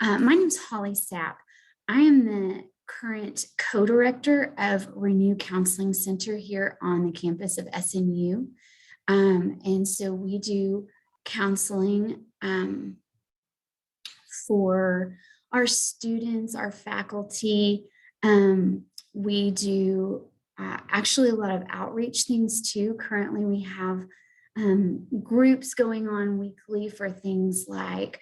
My name's Holly Sapp. I am the current co-director of Renew Counseling Center here on the campus of SNU. And so we do counseling for our students, our faculty. We do actually a lot of outreach things too. Currently, we have groups going on weekly for things like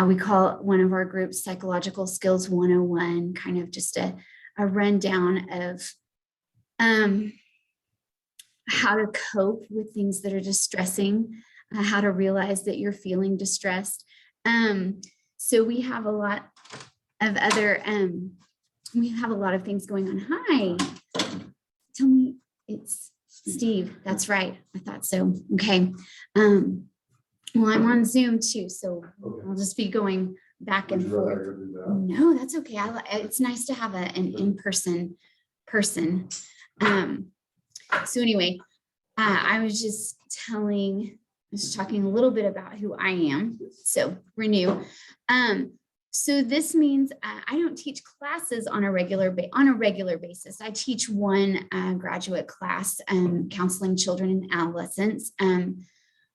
we call one of our groups Psychological Skills 101, kind of just a rundown of how to cope with things that are distressing, how to realize that you're feeling distressed. So we have a lot of other, we have a lot of things going on. Hi, tell me, it's Steve. That's right. I thought so. Okay. Well, I'm on Zoom too, so I'll just be going back and forth. No, that's okay. It's nice to have an in-person person. So anyway, I was talking a little bit about who I am. So Renew. So this means I don't teach classes on a regular basis. I teach one graduate class, counseling children and adolescents.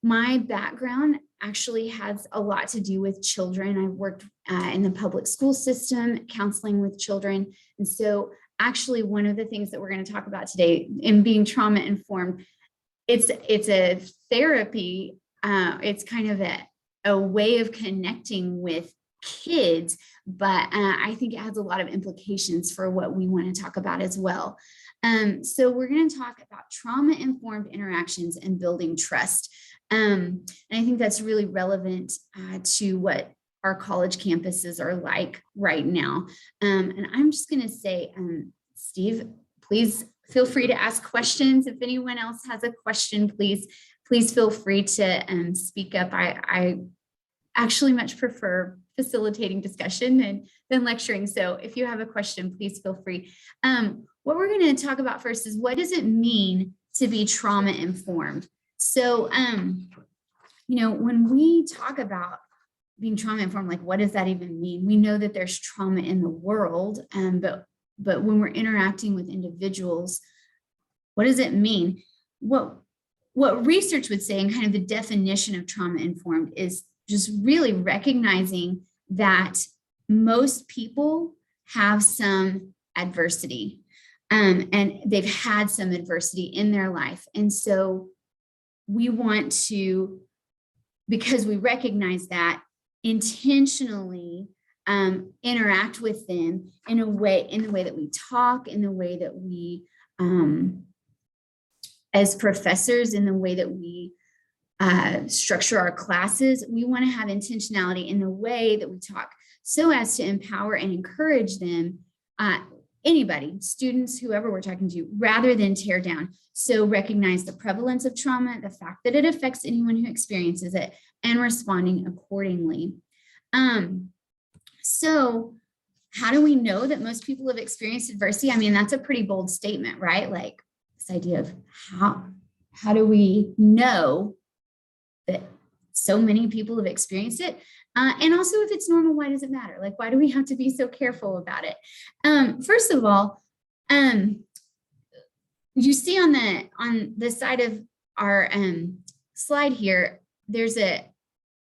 My background actually has a lot to do with children. I've worked in the public school system, counseling with children. And so actually one of the things that we're going to talk about today in being trauma informed, it's a therapy. It's kind of a way of connecting with kids, but I think it has a lot of implications for what we want to talk about as well. So we're going to talk about trauma-informed interactions and building trust. And I think that's really relevant to what our college campuses are like right now. And I'm just going to say, Steve, please feel free to ask questions. If anyone else has a question, please feel free to speak up. I actually much prefer facilitating discussion than lecturing. So if you have a question, please feel free. What we're going to talk about first is, what does it mean to be trauma informed? So, when we talk about being trauma informed, like, what does that even mean? We know that there's trauma in the world, but when we're interacting with individuals, what does it mean? What research would say, and kind of the definition of trauma informed, is just really recognizing that most people have some adversity, and they've had some adversity in their life. And so we want to, because we recognize that, intentionally interact with them in the way that we talk, in the way that we, as professors, in the way that we structure our classes. We want to have intentionality in the way that we talk, so as to empower and encourage them, anybody, students, whoever we're talking to, rather than tear down. So recognize the prevalence of trauma, the fact that it affects anyone who experiences it, and responding accordingly. So how do we know that most people have experienced adversity? I mean, that's a pretty bold statement, right? Like, this idea of how do we know that so many people have experienced it? And also, if it's normal, why does it matter? Like, why do we have to be so careful about it? First of all, you see on the side of our slide here, there's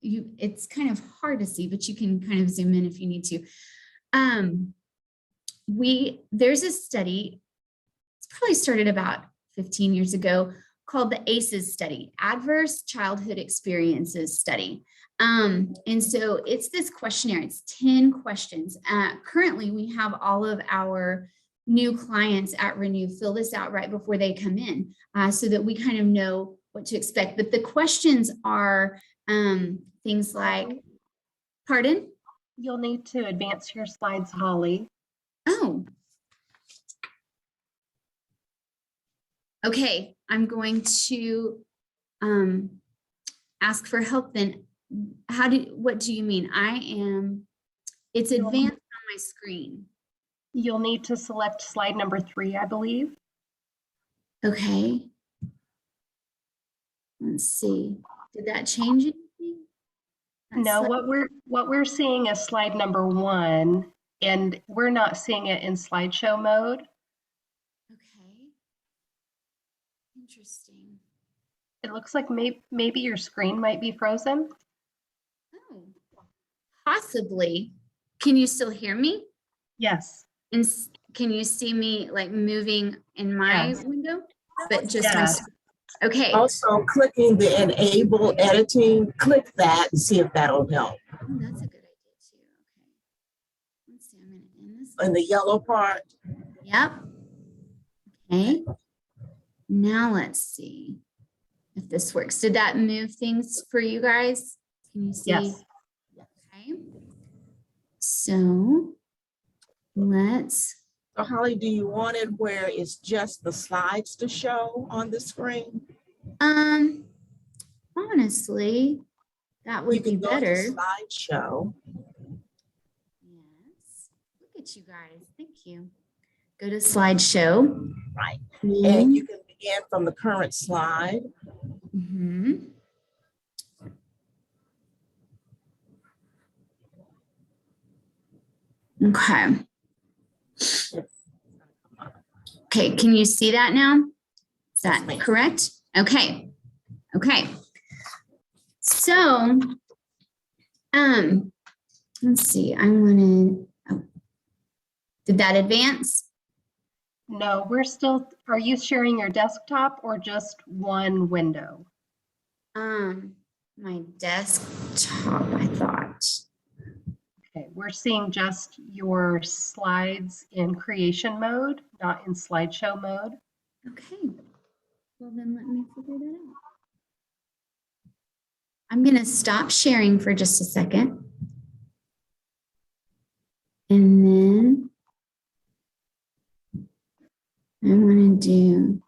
it's kind of hard to see, but you can kind of zoom in if you need to. There's a study, it's probably started about 15 years ago, called the ACEs study, Adverse Childhood Experiences Study. And so it's this questionnaire, it's 10 questions. Currently, we have all of our new clients at Renew fill this out right before they come in, so that we kind of know what to expect. But the questions are things like, pardon? You'll need to advance your slides, Holly. Oh. Okay, I'm going to ask for help then. What do you mean? It's advanced on my screen. You'll need to select slide number 3, I believe. Okay. Let's see. Did that change anything? No, Slide- what we're seeing is slide number 1, and we're not seeing it in slideshow mode. Okay. Interesting. It looks like maybe your screen might be frozen. Oh, possibly. Can you still hear me? Yes. And can you see me like moving in my Yes. window? But just my, Yes. okay. Also, clicking the enable editing, click that and see if that'll help. Oh, that's a good idea too. Okay. Let's see, I'm gonna end this. In the yellow part, Yep. Okay. Now let's see if this works. Did that move things for you guys? Can you see? Yes. Okay. So let's, so Holly, do you want it where it's just the slides to show on the screen? honestly, that You would be can go better. to slideshow. Yes. Look at you guys. Thank you. Go to slideshow. Right. And you can begin from the current slide. Mhm. Okay. Okay, can you see that now? Is that correct? Okay. Okay. So, let's see. I wanted, oh, did that advance? No, we're still, are you sharing your desktop or just one window? My desktop, I thought. Okay, we're seeing just your slides in creation mode, not in slideshow mode. Okay. Well, then let me figure that out. I'm going to stop sharing for just a second. And then I want to do,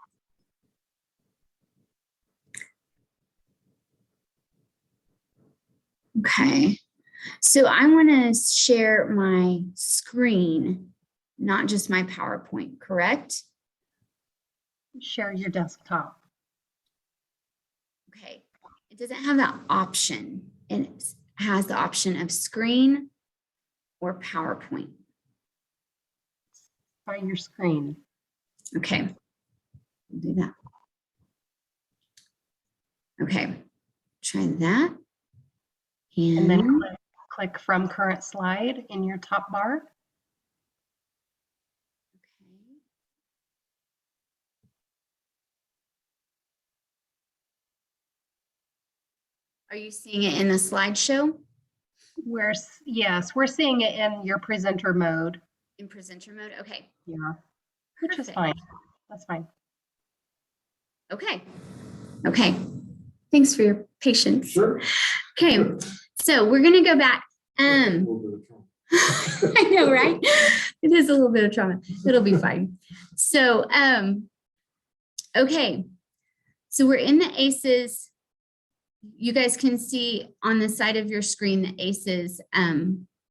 okay. So I want to share my screen, not just my PowerPoint, correct? Share your desktop. Okay. It doesn't have that option. It has the option of screen or PowerPoint. By your screen. Okay. I'll do that. Okay. Try that. And then click from current slide in your top bar. Okay. Are you seeing it in the slideshow? Yes, we're seeing it in your presenter mode. In presenter mode? Okay. Yeah, which is Perfect. fine. That's fine. Okay. Okay. Thanks for your patience. Sure. Okay. So we're going to go back. I know, right? It is a little bit of trauma. It'll be fine. So, okay. So we're in the ACEs. You guys can see on the side of your screen the ACEs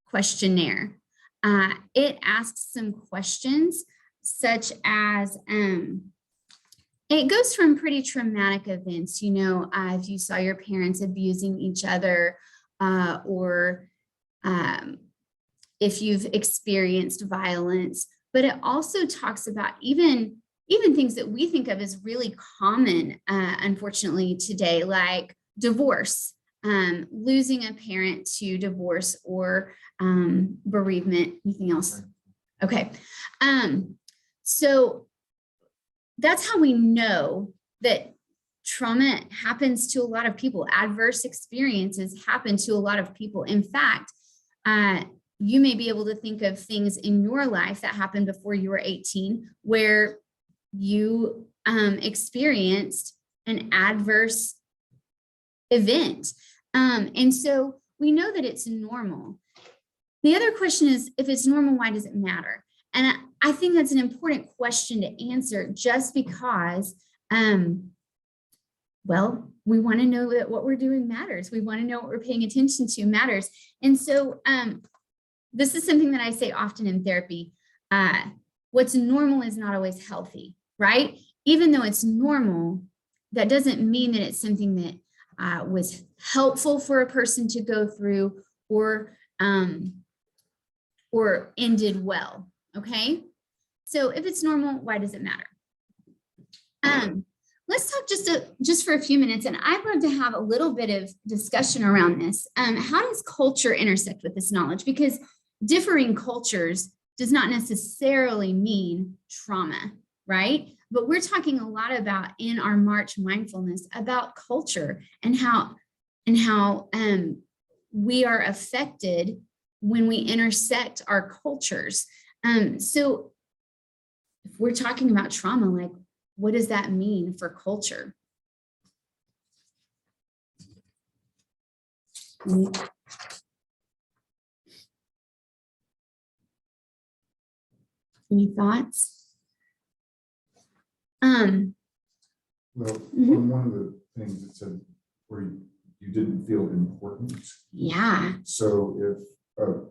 questionnaire. It asks some questions such as, it goes from pretty traumatic events, you know, if you saw your parents abusing each other, or if you've experienced violence, but it also talks about even things that we think of as really common, unfortunately today, like divorce, losing a parent to divorce, or bereavement. Anything else? Okay. So that's how we know that trauma happens to a lot of people. Adverse experiences happen to a lot of people. In fact, you may be able to think of things in your life that happened before you were 18 where you experienced an adverse event. And so we know that it's normal. The other question is, if it's normal, why does it matter? And I think that's an important question to answer, just because, well, we want to know that what we're doing matters. We want to know what we're paying attention to matters. And so this is something that I say often in therapy. What's normal is not always healthy, right? Even though it's normal, that doesn't mean that it's something that was helpful for a person to go through, or ended well. Okay, so if it's normal, why does it matter? Let's talk just for a few minutes, and I'd love to have a little bit of discussion around this. How does culture intersect with this knowledge? Because differing cultures does not necessarily mean trauma, right? But we're talking a lot about in our March Mindfulness about culture and how we are affected when we intersect our cultures. So if we're talking about trauma, like, what does that mean for culture? Any thoughts? Well, on one of the things it said where you didn't feel important. Yeah. So if an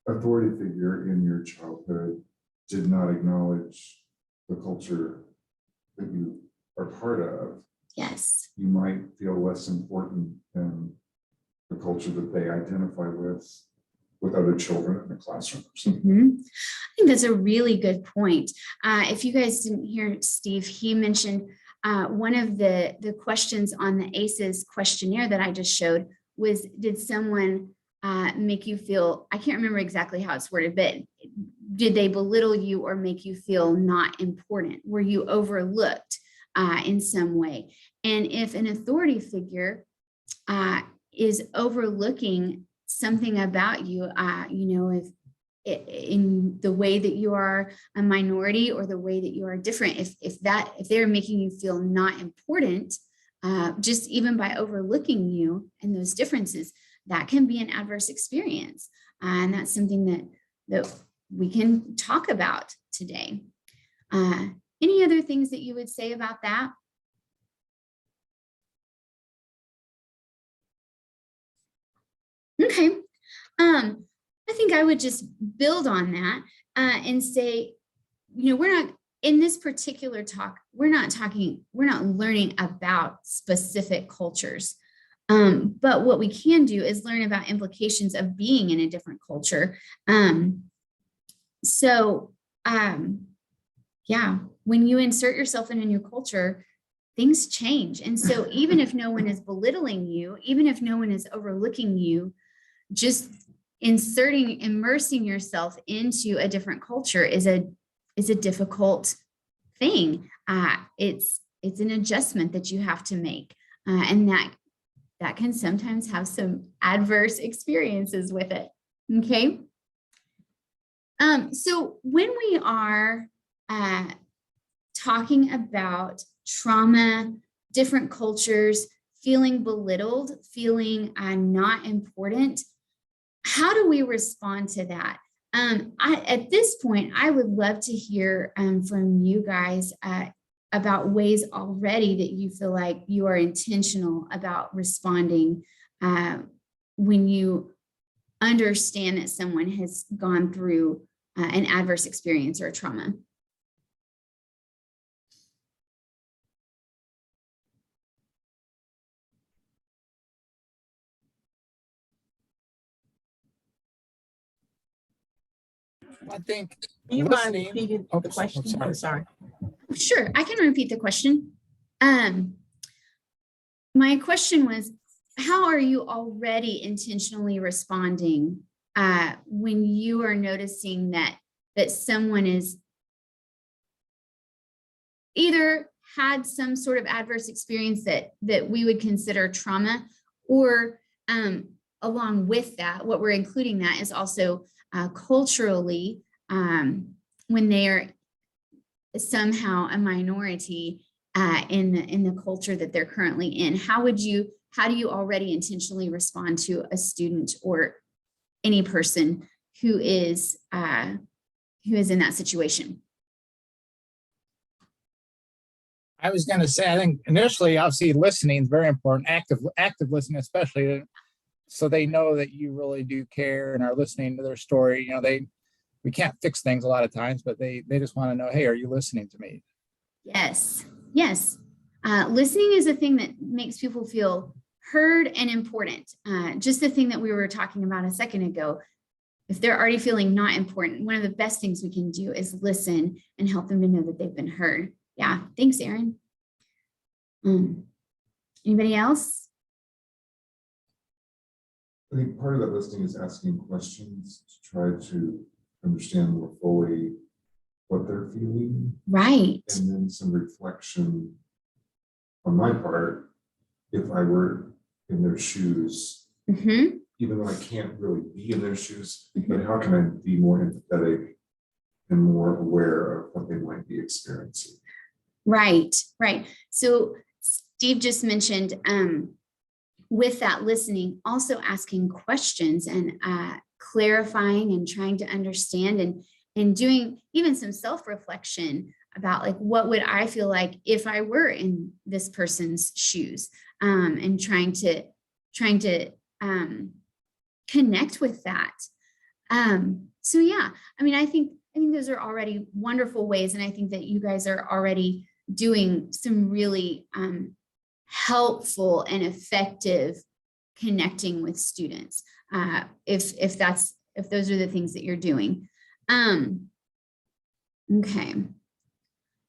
authority figure in your childhood did not acknowledge the culture that you are part of, Yes. you might feel less important than the culture that they identify with other children in the classroom or something. I think that's a really good point. If you guys didn't hear Steve, he mentioned one of the questions on the ACEs questionnaire that I just showed was, did someone make you feel, I can't remember exactly how it's worded, but did they belittle you or make you feel not important? Were you overlooked in some way? And if an authority figure is overlooking something about you, if in the way that you are a minority or the way that you are different, if they're making you feel not important, just even by overlooking you and those differences, that can be an adverse experience. And that's something that we can talk about today. Any other things that you would say about that? Okay. I think I would just build on that and say, we're not in this particular talk, we're not learning about specific cultures. But what we can do is learn about implications of being in a different culture. Yeah, when you insert yourself in a new culture, things change. And so even if no one is belittling you, even if no one is overlooking you, just immersing yourself into a different culture is a difficult thing. It's an adjustment that you have to make, and that can sometimes have some adverse experiences with it. Okay. So when we are talking about trauma, different cultures, feeling belittled, feeling not important, how do we respond to that? At this point, I would love to hear from you guys about ways already that you feel like you are intentional about responding when you understand that someone has gone through an adverse experience or a trauma. I think. Do you mind repeating the question? Sorry. I'm sorry. Sure, I can repeat the question. My question was, how are you already intentionally responding when you are noticing that someone is either had some sort of adverse experience that we would consider trauma, or along with that, what we're including that is also culturally, when they are somehow a minority in the culture that they're currently in. How do you already intentionally respond to a student or any person who is in that situation? I was going to say, I think initially, obviously, listening is very important. Active listening, especially, so they know that you really do care and are listening to their story. We can't fix things a lot of times, but they just want to know, hey, are you listening to me? Yes. Listening is a thing that makes people feel heard and important. Just the thing that we were talking about a second ago. If they're already feeling not important, one of the best things we can do is listen and help them to know that they've been heard. Yeah, thanks, Erin. Anybody else? I think part of that listening is asking questions to try to understand more fully what they're feeling. Right. And then some reflection on my part, if I were in their shoes, Mm-hmm. even though I can't really be in their shoes, but how can I be more empathetic and more aware of what they might be experiencing? Right, right. So Steve just mentioned with that listening, also asking questions and clarifying and trying to understand and doing even some self-reflection about like, what would I feel like if I were in this person's shoes, and trying to connect with that. So yeah, I mean, I think those are already wonderful ways. And I think that you guys are already doing some really helpful and effective connecting with students. If those are the things that you're doing. Okay.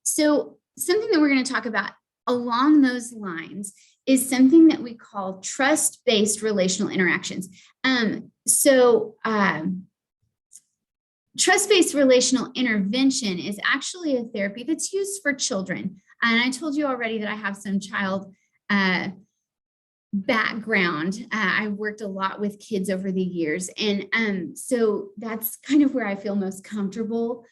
So something that we're going to talk about along those lines is something that we call trust-based relational interactions. Trust-based relational intervention is actually a therapy that's used for children. And I told you already that I have some child background. I've worked a lot with kids over the years. And so that's kind of where I feel most comfortable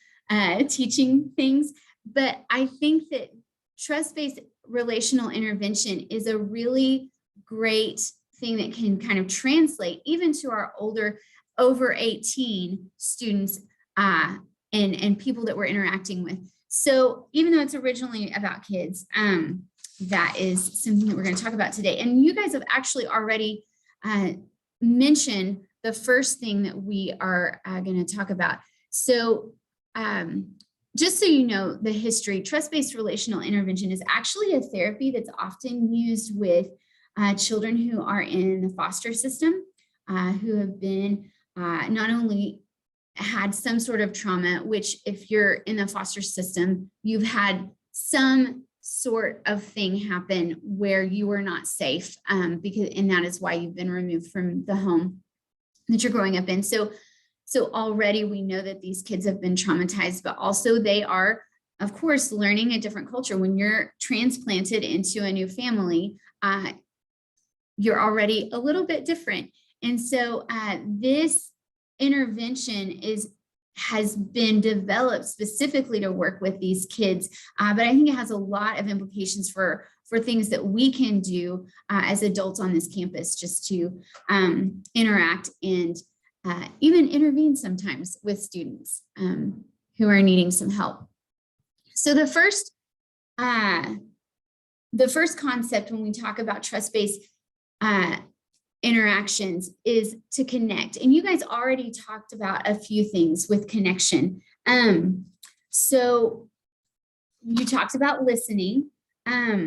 teaching things. But I think that trust-based relational intervention is a really great thing that can kind of translate even to our older, over 18 students and people that we're interacting with. So even though it's originally about kids, that is something that we're going to talk about today. And you guys have actually already mentioned the first thing that we are going to talk about. So just so you know the history, trust-based relational intervention is actually a therapy that's often used with children who are in the foster system, who have been not only had some sort of trauma, which if you're in the foster system, you've had some sort of thing happen where you were not safe, and that is why you've been removed from the home that you're growing up in. So already we know that these kids have been traumatized, but also they are, of course, learning a different culture. When you're transplanted into a new family, you're already a little bit different. And so this intervention has been developed specifically to work with these kids, but I think it has a lot of implications for things that we can do as adults on this campus, just to interact and even intervene sometimes with students who are needing some help. So the first concept when we talk about trust-based interactions is to connect. And you guys already talked about a few things with connection. So you talked about listening. I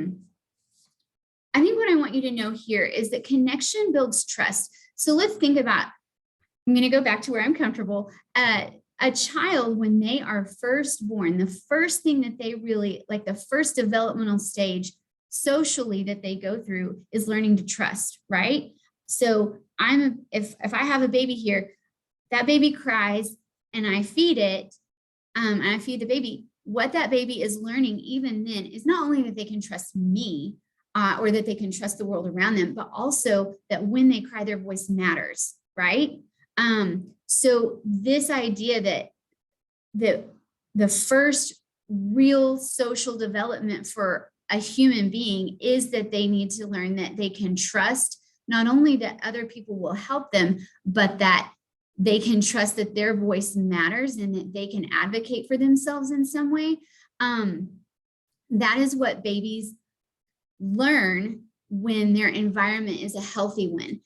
think what I want you to know here is that connection builds trust. So let's think about, I'm going to go back to where I'm comfortable. A child, when they are first born, the first thing that they really, like the first developmental stage socially that they go through is learning to trust, right? So if I have a baby here, that baby cries and I feed it, and I feed the baby, what that baby is learning even then is not only that they can trust me, or that they can trust the world around them, but also that when they cry, their voice matters, right? So this idea that the first real social development for a human being is that they need to learn that they can trust not only that other people will help them, but that they can trust that their voice matters and that they can advocate for themselves in some way. That is what babies learn when their environment is a healthy one.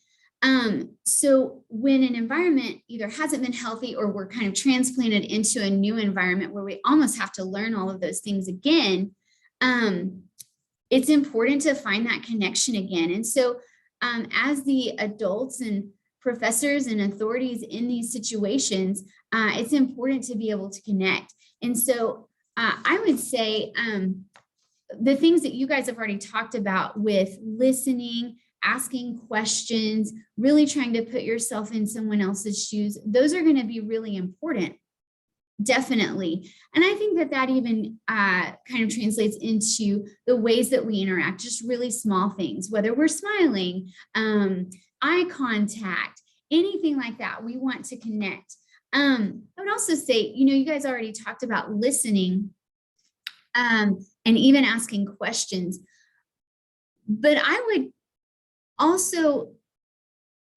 So when an environment either hasn't been healthy or we're kind of transplanted into a new environment where we almost have to learn all of those things again, it's important to find that connection again. And so as the adults and professors and authorities in these situations, it's important to be able to connect. And so I would say the things that you guys have already talked about with listening, asking questions, really trying to put yourself in someone else's shoes, those are going to be really important. Definitely. And I think that that even kind of translates into the ways that we interact, just really small things, whether we're smiling, eye contact, anything like that. We want to connect. I would also say, you guys already talked about listening and even asking questions. But I would also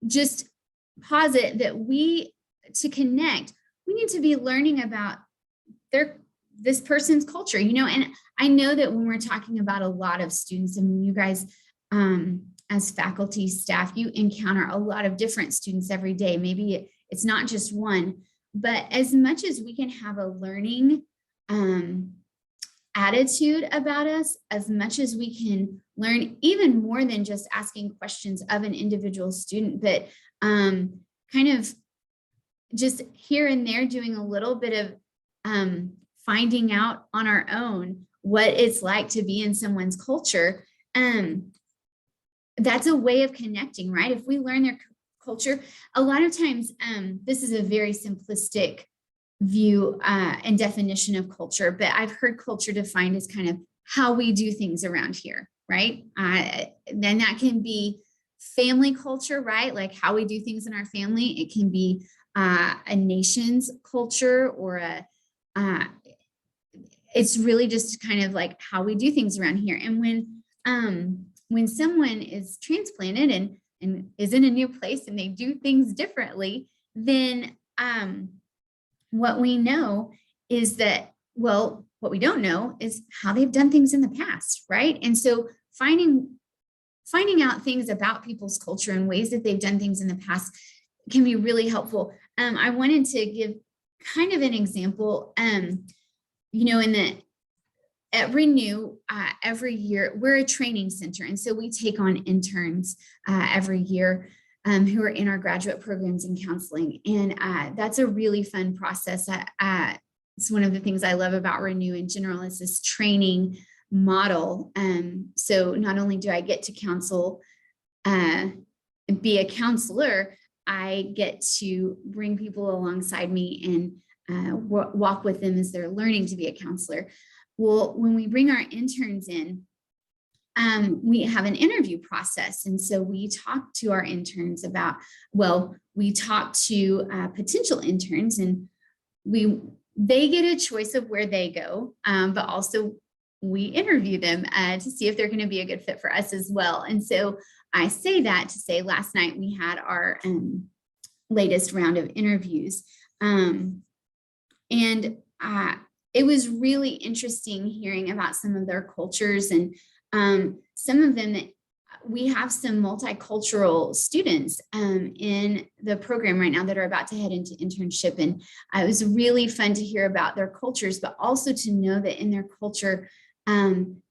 just posit that to connect, we need to be learning about this person's culture, and I know that when we're talking about a lot of students, and you guys, as faculty, staff, you encounter a lot of different students every day. Maybe it's not just one, but as much as we can have a learning attitude about us, as much as we can learn, even more than just asking questions of an individual student, but kind of just here and there doing a little bit of finding out on our own what it's like to be in someone's culture. That's a way of connecting, right? If we learn their culture, a lot of times, this is a very simplistic view and definition of culture, but I've heard culture defined as kind of how we do things around here, right? Then that can be family culture, right? Like how we do things in our family. It can be a nation's culture, or it's really just kind of like how we do things around here. And when someone is transplanted and is in a new place and they do things differently, then what we know is that, well, what we don't know is how they've done things in the past, right? And so finding out things about people's culture and ways that they've done things in the past can be really helpful. I wanted to give kind of an example, at Renew, every year, we're a training center. And so we take on interns every year who are in our graduate programs in counseling. And that's a really fun process. It's one of the things I love about Renew in general is this training model. So not only do I get to counsel, be a counselor, I get to bring people alongside me and walk with them as they're learning to be a counselor. Well, when we bring our interns in, we have an interview process. And so we talk to our interns about, we talk to potential interns, and they get a choice of where they go, but also we interview them to see if they're going to be a good fit for us as well. And so I say that to say last night we had our latest round of interviews. It was really interesting hearing about some of their cultures, and some of them that we have some multicultural students in the program right now that are about to head into internship. And it was really fun to hear about their cultures, but also to know that in their culture,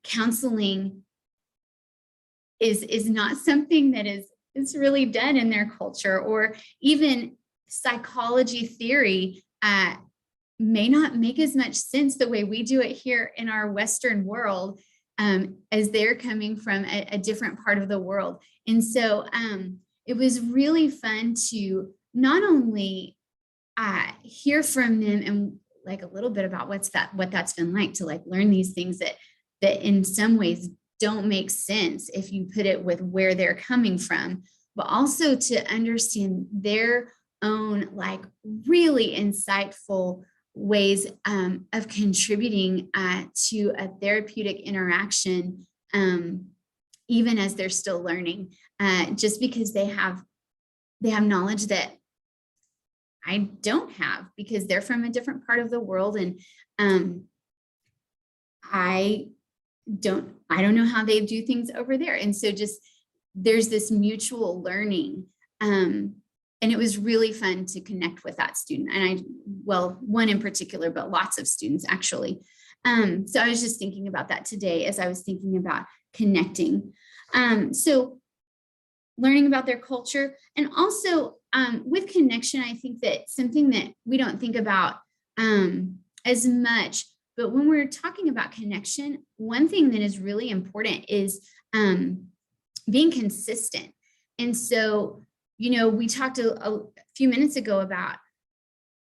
counseling is not something that is really done in their culture, or even psychology theory may not make as much sense the way we do it here in our Western world, as they're coming from a different part of the world. And so it was really fun to not only hear from them and like a little bit about what that's been like to like learn these things that in some ways don't make sense if you put it with where they're coming from, but also to understand their own like really insightful ways of contributing to a therapeutic interaction, even as they're still learning, just because they have knowledge that I don't have, because they're from a different part of the world, and I don't know how they do things over there. And so just there's this mutual learning. And it was really fun to connect with that student. And one in particular, but lots of students actually. So I was just thinking about that today as I was thinking about connecting. So learning about their culture. And also with connection, I think that something that we don't think about as much, but when we're talking about connection, one thing that is really important is being consistent. And so, you know, we talked a few minutes ago about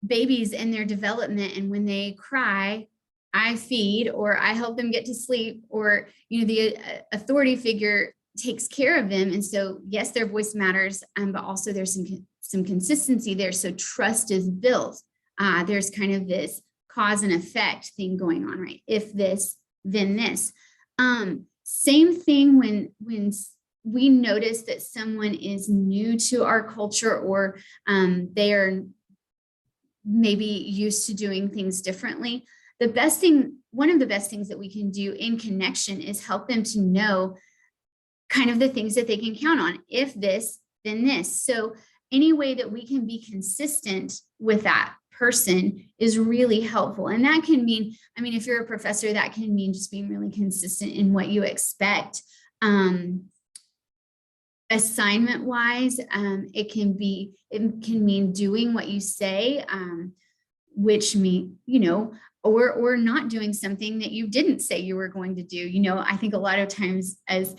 babies and their development, and when they cry, I feed, or I help them get to sleep, or, you know, the authority figure takes care of them. And so, yes, their voice matters, but also there's some consistency there. So trust is built. There's kind of this cause and effect thing going on, right? If this, then this. Same thing when we notice that someone is new to our culture, or they are maybe used to doing things differently. One of the best things that we can do in connection is help them to know kind of the things that they can count on. If this, then this. So any way that we can be consistent with that person is really helpful. And that can mean, I mean, if you're a professor, that can mean just being really consistent in what you expect. Assignment wise, it can mean doing what you say, which mean, you know, or not doing something that you didn't say you were going to do. You know, I think a lot of times as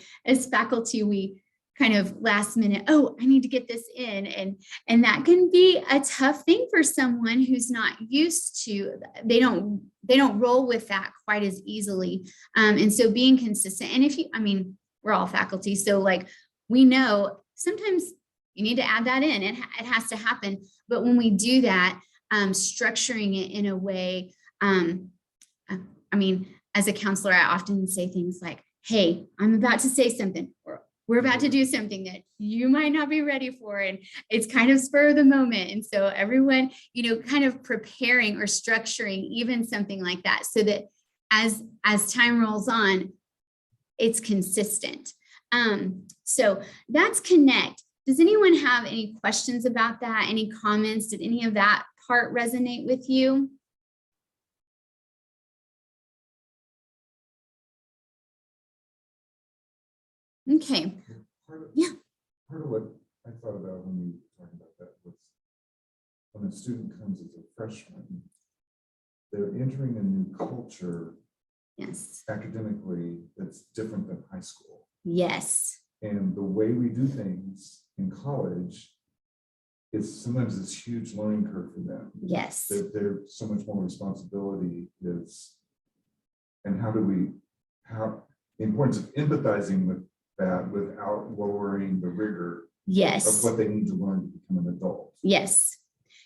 faculty, we kind of last minute, oh, I need to get this in. And that can be a tough thing for someone who's not used to, they don't roll with that quite as easily. And so being consistent, and we're all faculty, so like, we know sometimes you need to add that in. It has to happen. But when we do that, structuring it in a way, as a counselor, I often say things like, hey, I'm about to say something, or we're about to do something that you might not be ready for. And it's kind of spur of the moment. And so everyone, you know, kind of preparing or structuring even something like that, so that as time rolls on, it's consistent. So that's connect. Does anyone have any questions about that? Any comments? Did any of that part resonate with you? Okay. Part of Yeah. what I thought about when you were talking about that was when a student comes as a freshman, they're entering a new culture Yes. academically that's different than high school. Yes. And the way we do things in college is sometimes this huge learning curve for them. Yes. There's so much more responsibility is, and how the importance of empathizing with that without lowering the rigor Yes. of what they need to learn to become an adult. Yes.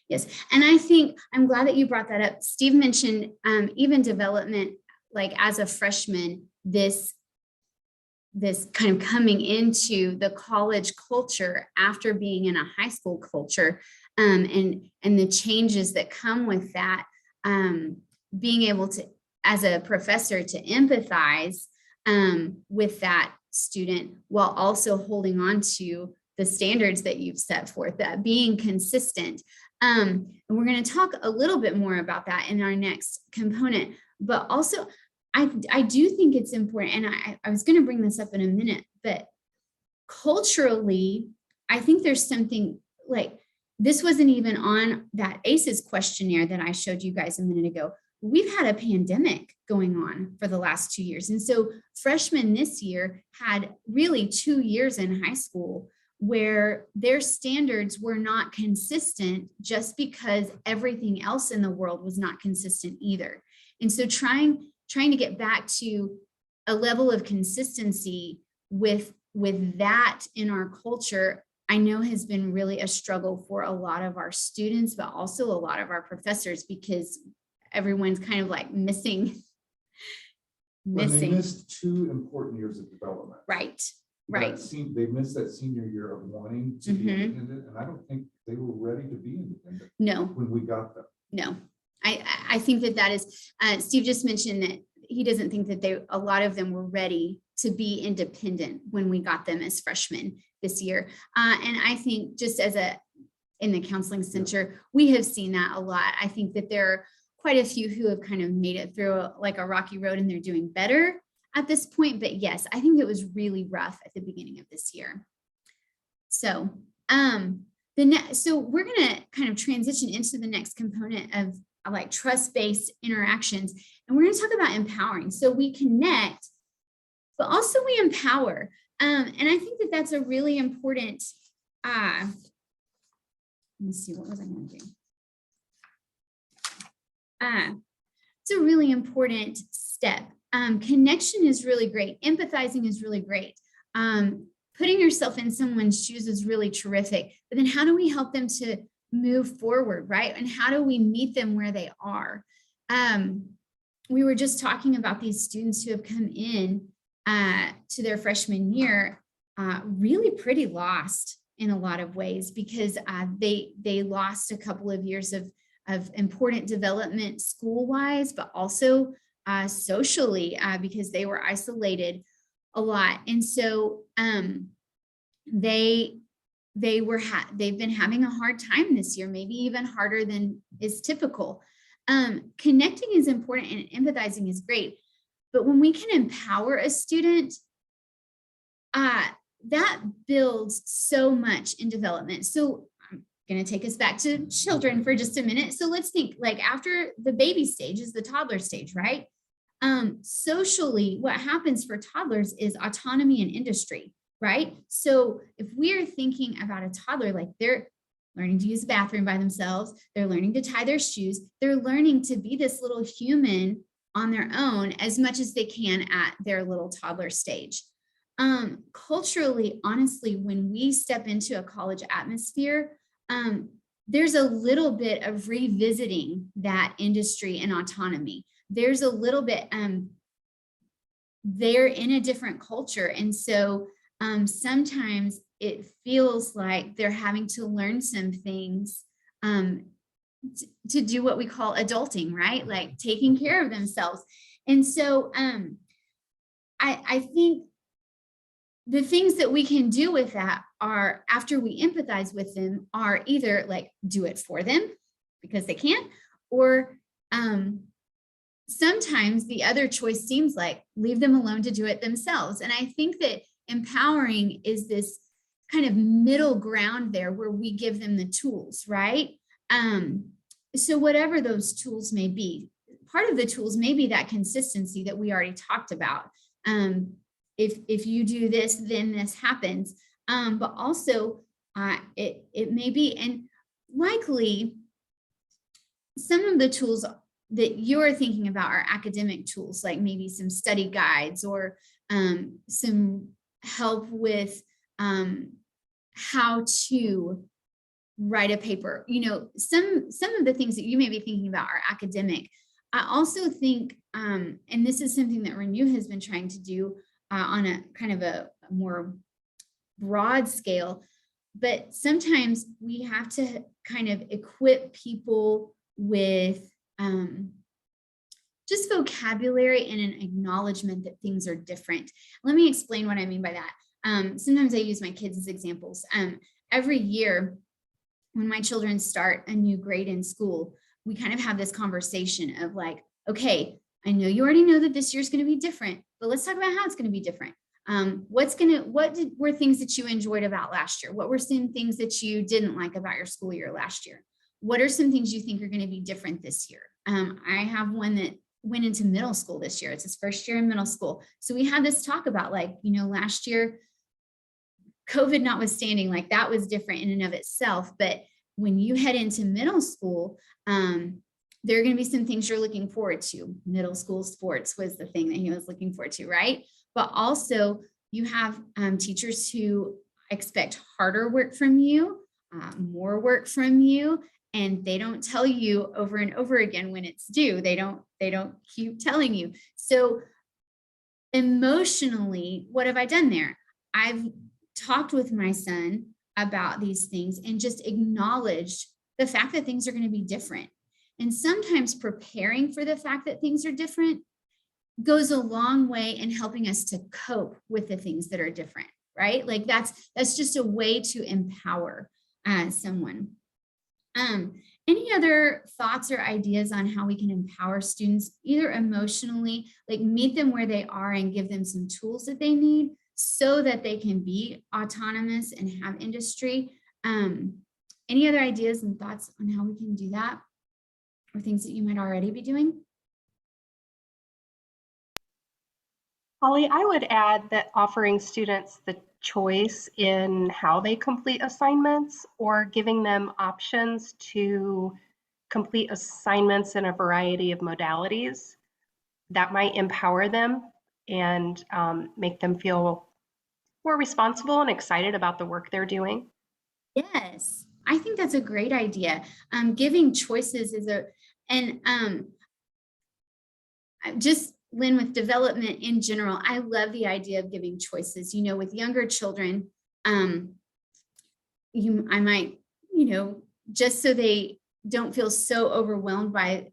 Yes. And I think I'm glad that you brought that up. Steve mentioned even development, like as a freshman, this kind of coming into the college culture after being in a high school culture, and the changes that come with that, being able to, as a professor, to empathize with that student while also holding on to the standards that you've set forth, that being consistent. And we're going to talk a little bit more about that in our next component, but also I do think it's important, and I was going to bring this up in a minute, but culturally, I think there's something like, this wasn't even on that ACEs questionnaire that I showed you guys a minute ago. We've had a pandemic going on for the last 2 years. And so freshmen this year had really 2 years in high school where their standards were not consistent, just because everything else in the world was not consistent either. And so trying to get back to a level of consistency with that in our culture, I know has been really a struggle for a lot of our students, but also a lot of our professors, because everyone's kind of like missing. They missed 2 important years of development. Right. They missed that senior year of wanting to be independent, and I don't think they were ready to be independent. No. When we got them. No. I think that is, Steve just mentioned that he doesn't think that a lot of them were ready to be independent when we got them as freshmen this year. And I think just in the counseling center, we have seen that a lot. I think that there are quite a few who have kind of made it through a rocky road, and they're doing better at this point. But yes, I think it was really rough at the beginning of this year. So, so we're going to kind of transition into the next component of like trust-based interactions. And we're going to talk about empowering. So we connect, but also we empower. And I think that that's a really important, let me see, what was I going to do? It's a really important step. Connection is really great. Empathizing is really great. Putting yourself in someone's shoes is really terrific. But then how do we help them to move forward, right? And how do we meet them where they are? We were just talking about these students who have come in to their freshman year, really pretty lost in a lot of ways, because they lost a couple of years of important development school-wise, but also socially, because they were isolated a lot. And so they've been having a hard time this year, maybe even harder than is typical. Connecting is important and empathizing is great, but when we can empower a student, that builds so much in development. So I'm going to take us back to children for just a minute. So let's think, like, after the baby stage is the toddler stage, right? Socially, what happens for toddlers is autonomy and industry, right? So if we're thinking about a toddler, like they're learning to use the bathroom by themselves, they're learning to tie their shoes, they're learning to be this little human on their own as much as they can at their little toddler stage. Culturally, honestly, when we step into a college atmosphere, there's a little bit of revisiting that industry and autonomy. There's a little bit, they're in a different culture. And so sometimes it feels like they're having to learn some things to do what we call adulting, right? Like taking care of themselves. And so I think the things that we can do with that are, after we empathize with them, are either like do it for them because they can't, or sometimes the other choice seems like leave them alone to do it themselves. And I think that empowering is this kind of middle ground there where we give them the tools, right? So whatever those tools may be, part of the tools may be that consistency that we already talked about. If you do this, then this happens. But also it may be, and likely some of the tools that you're thinking about are academic tools, like maybe some study guides or some help with how to write a paper. You know, some of the things that you may be thinking about are academic. I also think, and this is something that Renew has been trying to do on a kind of a more broad scale, but sometimes we have to kind of equip people with just vocabulary and an acknowledgement that things are different. Let me explain what I mean by that. Sometimes I use my kids as examples. Every year when my children start a new grade in school, we kind of have this conversation of like, okay, I know you already know that this year's going to be different, but let's talk about how it's going to be different. What were things that you enjoyed about last year? What were some things that you didn't like about your school year last year? What are some things you think are going to be different this year? I have one that went into middle school this year. It's his first year in middle school. So we had this talk about, like, you know, last year, COVID notwithstanding, like that was different in and of itself. But when you head into middle school, there are going to be some things you're looking forward to. Middle school sports was the thing that he was looking forward to, right? But also you have teachers who expect harder work from you, more work from you, and they don't tell you over and over again when it's due. They don't keep telling you. So emotionally, what have I done there? I've talked with my son about these things and just acknowledged the fact that things are going to be different. And sometimes preparing for the fact that things are different goes a long way in helping us to cope with the things that are different, right? Like that's just a way to empower someone. Any other thoughts or ideas on how we can empower students, either emotionally, like meet them where they are and give them some tools that they need, so that they can be autonomous and have industry. Any other ideas and thoughts on how we can do that, or things that you might already be doing? Holly, I would add that offering students the choice in how they complete assignments, or giving them options to complete assignments in a variety of modalities, that might empower them and make them feel more responsible and excited about the work they're doing. Yes, I think that's a great idea. Giving choices is just Lynn, with development in general, I love the idea of giving choices. You know, with younger children, I might, just so they don't feel so overwhelmed by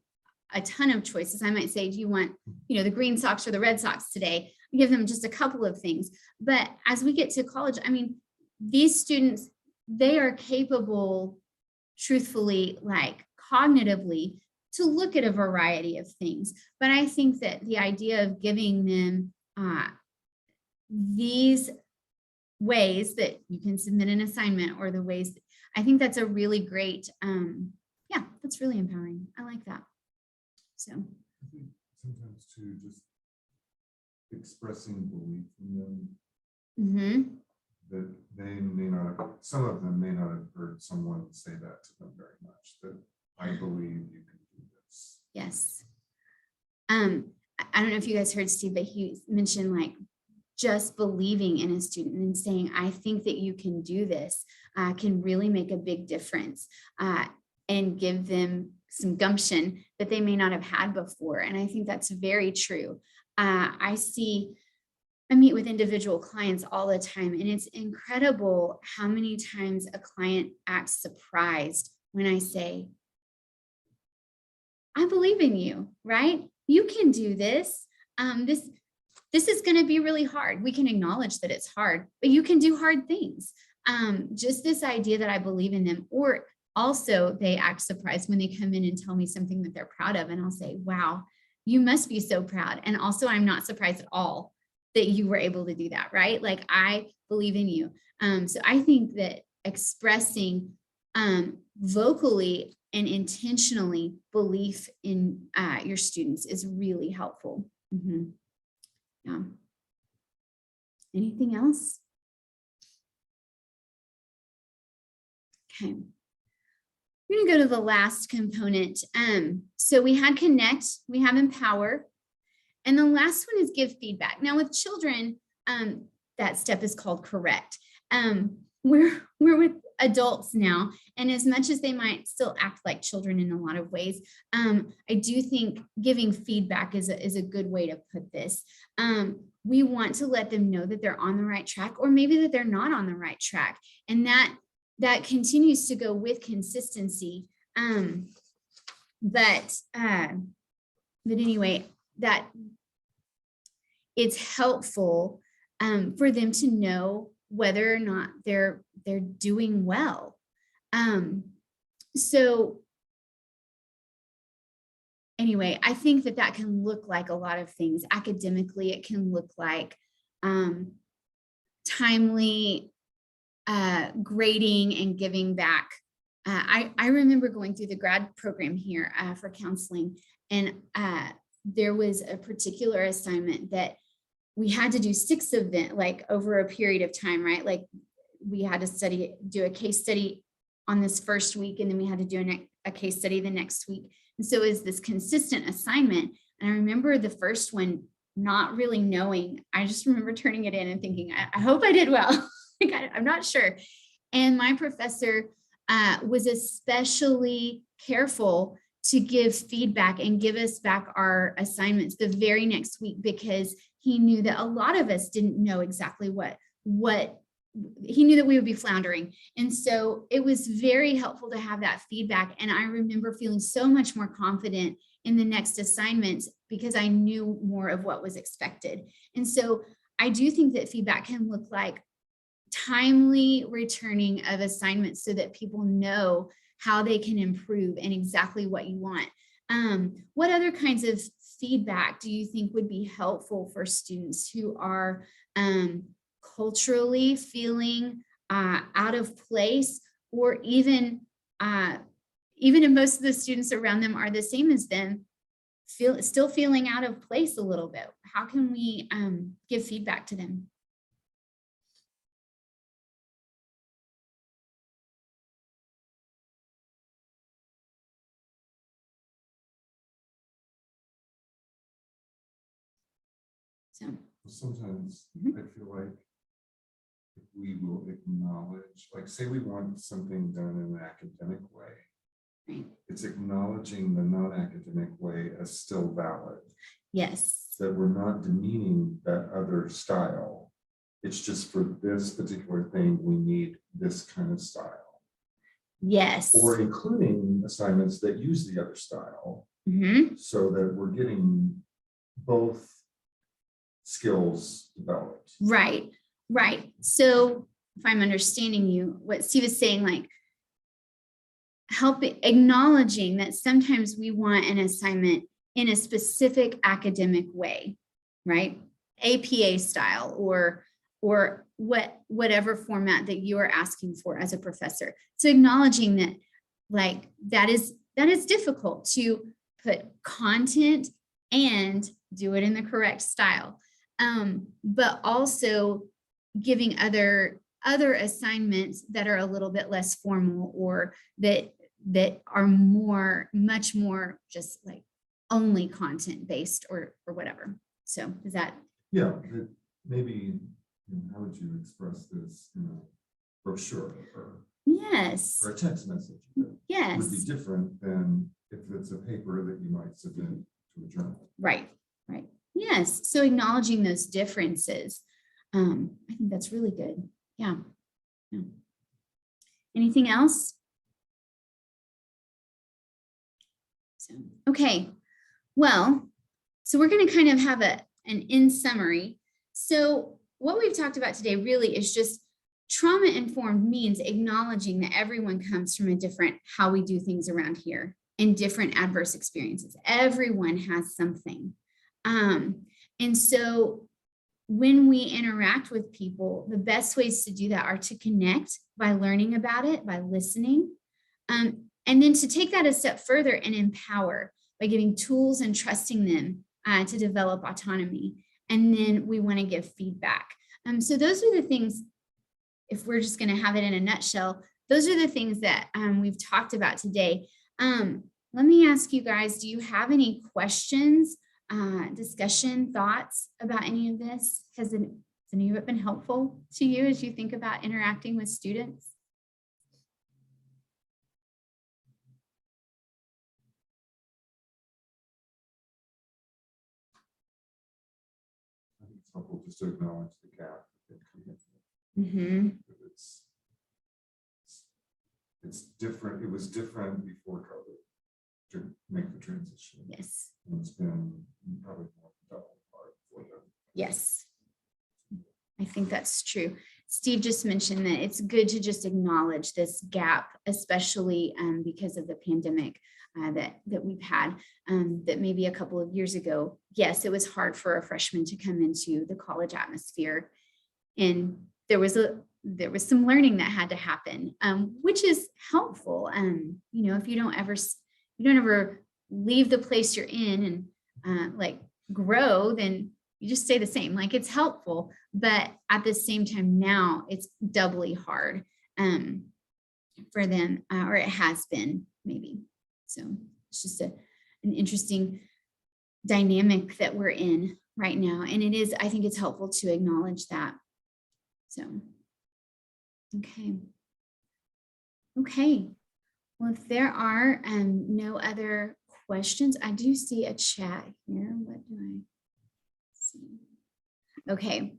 a ton of choices, I might say, do you want, the green socks or the red socks today? Give them just a couple of things. But as we get to college, I mean, these students, they are capable, truthfully, like cognitively, to look at a variety of things. But I think that the idea of giving them these ways that you can submit an assignment, or the ways, I think that's a really great, yeah, that's really empowering. I like that. So I think sometimes too, just expressing belief in them, that they may not have, some of them may not have heard someone say that to them very much, that I believe you can do this. yes. I don't know if you guys heard Steve, but he mentioned like just believing in a student and saying, I think that you can do this, can really make a big difference, and give them some gumption that they may not have had before. And I think that's very true. I meet with individual clients all the time, and it's incredible how many times a client acts surprised when I say, I believe in you, right? You can do this. This is going to be really hard. We can acknowledge that it's hard, but you can do hard things. Just this idea that I believe in them. Or also they act surprised when they come in and tell me something that they're proud of. And I'll say, wow, you must be so proud. And also, I'm not surprised at all that you were able to do that, right? Like, I believe in you. So I think that expressing vocally and intentionally belief in your students is really helpful. Yeah. Anything else? Okay. We're going to go to the last component. So we had connect, we have empower, and the last one is give feedback. Now with children, that step is called correct. We're with adults now, and as much as they might still act like children in a lot of ways, I do think giving feedback is a good way to put this. We want to let them know that they're on the right track, or maybe that they're not on the right track, and that continues to go with consistency. But anyway, that it's helpful for them to know whether or not they're doing well. So anyway, I think that can look like a lot of things. Academically, it can look like timely grading and giving back. I remember going through the grad program here for counseling, and there was a particular assignment that we had to do 6 events, like over a period of time, right? Like we had to do a case study on this first week, and then we had to do a case study the next week. And so it was this consistent assignment. And I remember the first one not really knowing. I just remember turning it in and thinking, I hope I did well. Like, I'm not sure. And my professor was especially careful to give feedback and give us back our assignments the very next week, because he knew that a lot of us didn't know exactly what he knew that we would be floundering. And so it was very helpful to have that feedback. And I remember feeling so much more confident in the next assignments because I knew more of what was expected. And so I do think that feedback can look like timely returning of assignments so that people know how they can improve and exactly what you want. What other kinds of feedback do you think would be helpful for students who are culturally feeling out of place, or even if most of the students around them are the same as them, still feeling out of place a little bit. How can we give feedback to them? So, Sometimes Mhm. I feel like if we will acknowledge, like say we want something done in an academic way, right. it's acknowledging the non-academic way as still valid, Yes. that we're not demeaning that other style. It's just for this particular thing, we need this kind of style. Yes. Or including assignments that use the other style, Mhm. so that we're getting both skills developed. Right. Right. So if I'm understanding you, what Steve is saying, like acknowledging that sometimes we want an assignment in a specific academic way, right? APA style, or whatever format that you are asking for as a professor. So acknowledging that, like, that is difficult to put content and do it in the correct style, but also giving other assignments that are a little bit less formal, or that are much more just like only content based, or whatever. So is that? Yeah, maybe, how would you express this in a brochure Yes. or a text message? That Yes. would be different than if it's a paper that you might submit to a journal. Right. Right. Yes. So acknowledging those differences. I think that's really good. Yeah. Yeah. Anything else? So, okay. Well, so we're going to kind of have an in summary. So what we've talked about today really is just trauma informed means acknowledging that everyone comes from a different how we do things around here and different adverse experiences. Everyone has something. And so when we interact with people, the best ways to do that are to connect by learning about it, by listening, and then to take that a step further and empower by giving tools and trusting them to develop autonomy. And then we want to give feedback. So those are the things, if we're just going to have it in a nutshell, those are the things that we've talked about today. Let me ask you guys, do you have any questions, discussion, thoughts about any of this? Has any of it been helpful to you as you think about interacting with students? I think it's helpful just to acknowledge the gap. Mm-hmm. It's different. It was different before COVID to make the transition. Yes. And it's been probably more double hard for them. Yes. I think that's true. Steve just mentioned that it's good to just acknowledge this gap, especially because of the pandemic that we've had, that maybe a couple of years ago, yes, it was hard for a freshman to come into the college atmosphere. And there was some learning that had to happen, which is helpful. If you don't ever leave the place you're in and like grow, then you just stay the same. Like, it's helpful, but at the same time now it's doubly hard for them, or it has been maybe. So it's just an interesting dynamic that we're in right now. And I think it's helpful to acknowledge that. So, okay. Well, if there are no other questions, I do see a chat here. What do I see? Okay.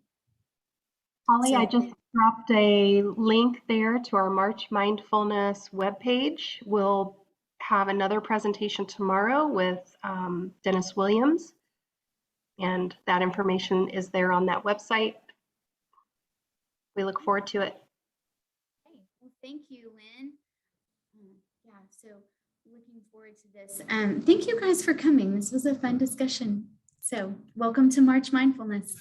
Holly, So- I just dropped a link there to our March Mindfulness webpage. We'll have another presentation tomorrow with Dennis Williams, and that information is there on that website. We look forward to it. Okay. Well, thank you, Lynn. Yeah, so looking forward to this. Thank you guys for coming. This was a fun discussion. So welcome to March Mindfulness.